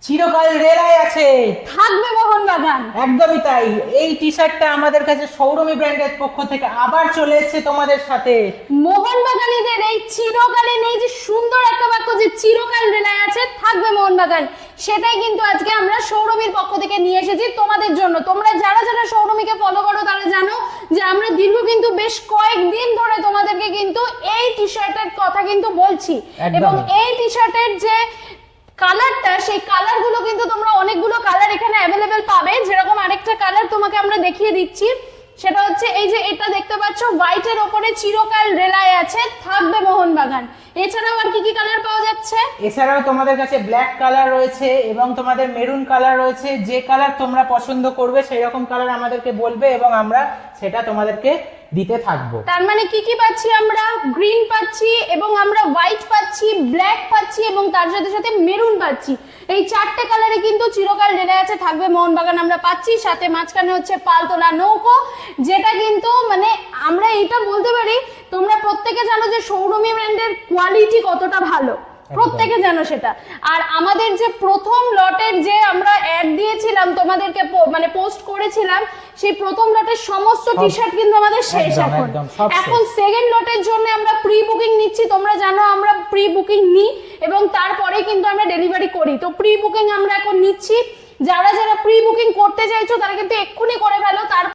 চিরকাল রেলাই আছে, থাকবে মোহনবাগান। একদমই তাই। এই টি শার্টটা আমাদের কাছে সৌরমী ব্র্যান্ডের পক্ষ থেকে আবার চলে এসেছে তোমাদের সাথে। মোহনবাগানীদের এই চিরকালীন এই যে সুন্দর একটা বাক্য যে চিরকাল রেলায় আছে থাকবে মোহনবাগান, সেটাই কিন্তু আজকে আমরা সৌরভীর পক্ষ থেকে নিয়ে এসেছি তোমাদের জন্য। তোমরা যারা যারা সৌরভীকে ফলো করো তারা জানো যে আমরা দীর্ঘ কিন্তু বেশ কয়েকদিন ধরে তোমাদেরকে কিন্তু এই টি শার্টের কথা কিন্তু বলছি, এবং এই টি শার্টের যে কালারটা, সেই কালার গুলো কিন্তু তোমরা অনেকগুলো কালার এখানে অ্যাভেলেবেল পাবে। যেরকম আরেকটা কালার তোমাকে আমরা দেখিয়ে দিচ্ছি, সেটা হচ্ছে এই যে এটা দেখতে পাচ্ছ হোয়াইটের ওপরে চিরকাল রেলায় আছে থাকবে মোহনবাগান। এছাড়াও আর কি কি কালার পাওয়া যাচ্ছে? এছাড়াও তোমাদের কাছে ব্ল্যাক কালার রয়েছে এবং তোমাদের মেরুন কালার রয়েছে। যে কালার তোমরা পছন্দ করবে সেই রকম কালার আমাদেরকে বলবে এবং আমরা সেটা তোমাদেরকে দিতে থাকবো। তার মানে কি কি পাচ্ছি আমরা? গ্রিন পাচ্ছি, এবং আমরা হোয়াইট পাচ্ছি, ব্ল্যাক পাচ্ছি, এবং তার সাথে সাথে মেরুন পাচ্ছি। এই চারটে কালারে কিন্তু চিরকাল রেলায় আছে থাকবে মোহনবাগান আমরা পাচ্ছি। সাথে মাঝখানে হচ্ছে পালতোলা নৌকো, যেটা কিন্তু মানে আমরা এটা বলতে পারি, তোমরা প্রত্যেকে জানো যে সৌরমী ব্র্যান্ডের কোয়ালিটি কতটা ভালো, প্রত্যেকে জানো সেটা। আর আমাদের যে প্রথম লটের যে আমরা অ্যাড দিয়েছিলাম তোমাদেরকে, মানে পোস্ট করেছিলাম, সেই প্রথম লটের সমস্ত টি শার্ট কিন্তু আমাদের শেষ। এখন সেকেন্ড লটের জন্য আমরা প্রি বুকিং নিচ্ছি। তোমরা জানো আমরা প্রি বুকিং নিই এবং তারপরে কিন্তু আমরা ডেলিভারি করি। তো প্রি বুকিং আমরা এখন নিচ্ছি। যারা যারা প্রি বুকিং করতে চাইছো তারা কিন্তু এক্ষুনি করে ফেলো। তার